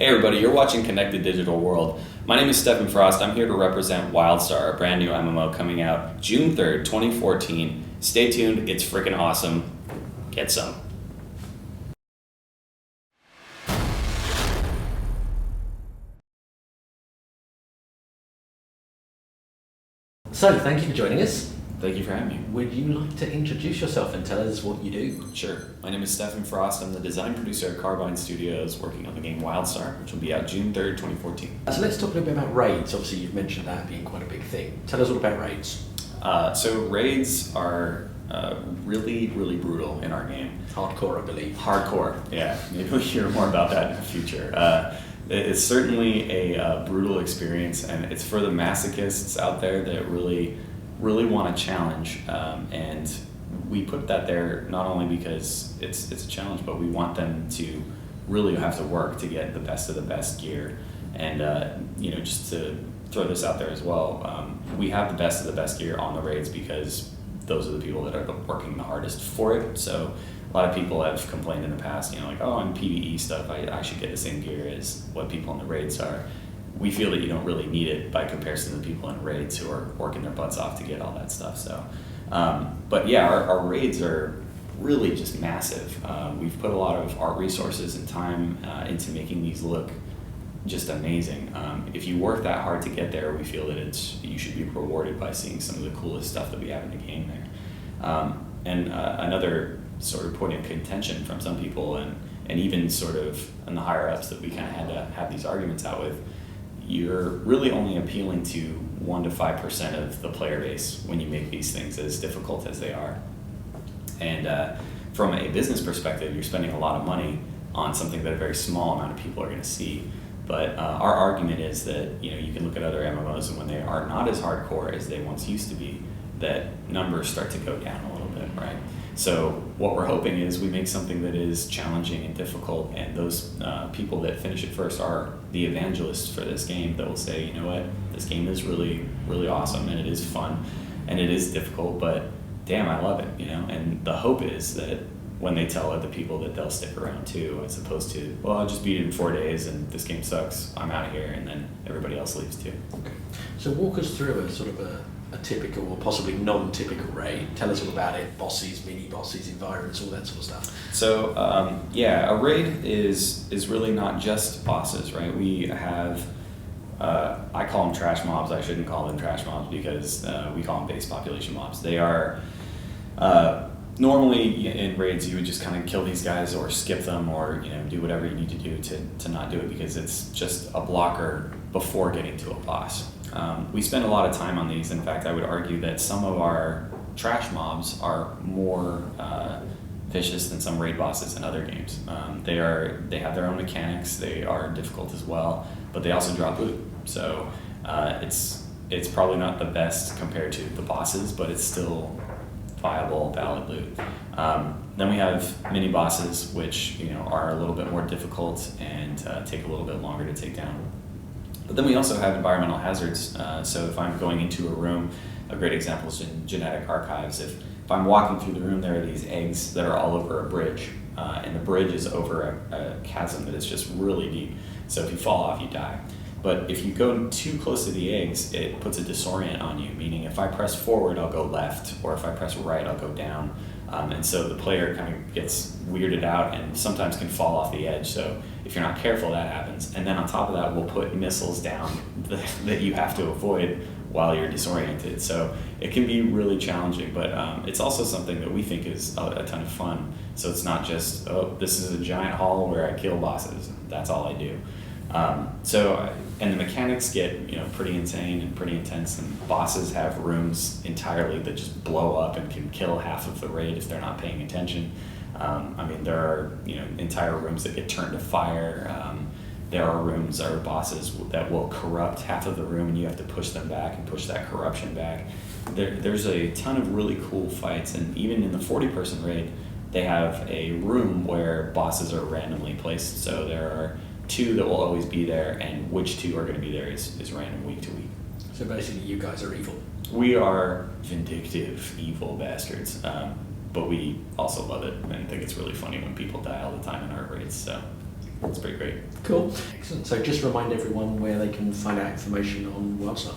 Hey everybody, you're watching Connected Digital World. My name is Stephan Frost. I'm here to represent WildStar, a brand new MMO coming out June 3rd, 2014. Stay tuned, it's freaking awesome. Get some. So, thank you for joining us. Thank you for having me. Would you like to introduce yourself and tell us what you do? Sure. My name is Stephan Frost. I'm the design producer at Carbine Studios working on the game WildStar, which will be out June 3rd, 2014. So let's talk a little bit about raids. Obviously, you've mentioned that being quite a big thing. Tell us all about raids. So raids are really brutal in our game. Hardcore, I believe. Hardcore, yeah. Maybe we'll hear more about that in the future. It's certainly a brutal experience, and it's for the masochists out there that really want to challenge. And we put that there not only because it's a challenge, but we want them to really have to work to get the best of the best gear. And just to throw this out there as well, we have the best of the best gear on the raids because those are the people that are working the hardest for it. So a lot of people have complained in the past, like, oh, on PvE stuff, I should get the same gear as what people in the raids are. We feel that you don't really need it by comparison to the people in raids who are working their butts off to get all that stuff. So, but yeah, our raids are really just massive. We've put a lot of art resources and time into making these look just amazing. If you work that hard to get there, we feel that you should be rewarded by seeing some of the coolest stuff that we have in the game there. Another sort of point of contention from some people and even sort of in the higher ups that we kind of had to have these arguments out with, you're really only appealing to 1 to 5% of the player base when you make these things as difficult as they are. And from a business perspective, you're spending a lot of money on something that a very small amount of people are going to see. But our argument is that you can look at other MMOs, and when they are not as hardcore as they once used to be, that numbers start to go down a little bit, right? So what we're hoping is we make something that is challenging and difficult, and those people that finish it first are the evangelists for this game that will say, you know what, this game is really awesome, and it is fun, and it is difficult, but damn, I love it, And the hope is that when they tell other people that they'll stick around too, as opposed to, well, I'll just beat it in 4 days and this game sucks, I'm out of here, and then everybody else leaves too. Okay. So walk us through a sort of a typical or possibly non-typical raid. Tell us all about it, bosses, mini-bosses, environments, all that sort of stuff. So, a raid is really not just bosses, right? We have, I call them trash mobs. I shouldn't call them trash mobs because we call them base population mobs. They are, normally in raids you would just kind of kill these guys or skip them or do whatever you need to do to not do it because it's just a blocker before getting to a boss. We spend a lot of time on these. In fact, I would argue that some of our trash mobs are more vicious than some raid bosses in other games. They have their own mechanics. They are difficult as well, but they also drop loot. So it's probably not the best compared to the bosses, but it's still viable, valid loot. Then we have mini bosses, which are a little bit more difficult and take a little bit longer to take down. But then we also have environmental hazards. So if I'm going into a room, a great example is in genetic archives. If I'm walking through the room, there are these eggs that are all over a bridge, and the bridge is over a chasm that is just really deep. So if you fall off, you die. But if you go too close to the eggs, it puts a disorient on you, meaning if I press forward, I'll go left, or if I press right, I'll go down. And so the player kind of gets weirded out and sometimes can fall off the edge. So if you're not careful, that happens. And then on top of that, we'll put missiles down that you have to avoid while you're disoriented. So it can be really challenging, but it's also something that we think is a ton of fun. So it's not just, oh, this is a giant hall where I kill bosses. That's all I do. And the mechanics get pretty insane and pretty intense, and bosses have rooms entirely that just blow up and can kill half of the raid if they're not paying attention. There are entire rooms that get turned to fire. There are rooms or bosses that will corrupt half of the room, and you have to push them back and push that corruption back. There's a ton of really cool fights, and even in the 40-person raid, they have a room where bosses are randomly placed. So there are 2 that will always be there, and which 2 are going to be there is random week to week. So basically you guys are evil. We are vindictive, evil bastards, but we also love it and think it's really funny when people die all the time in our raids. So It's pretty great. Cool. Excellent. So just remind everyone where they can find out information on WildStar.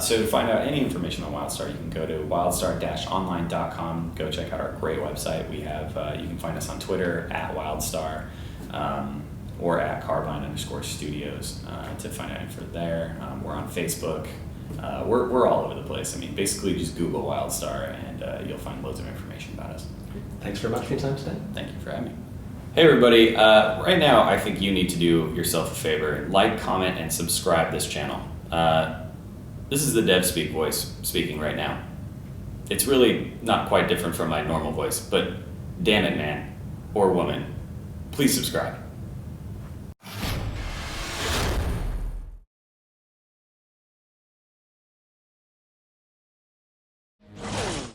So to find out any information on WildStar, you can go to wildstar-online.com. Go check out our great website. We have, you can find us on Twitter @WildStar or @Carbine_Studios to find out info there. We're on Facebook. We're all over the place. I mean, basically just Google WildStar and you'll find loads of information about us. Thanks very much for your time today. Thank you for having me. Hey everybody, right now I think you need to do yourself a favor. Like, comment, and subscribe this channel. This is the DevSpeak voice speaking right now. It's really not quite different from my normal voice, but damn it man, or woman, please subscribe.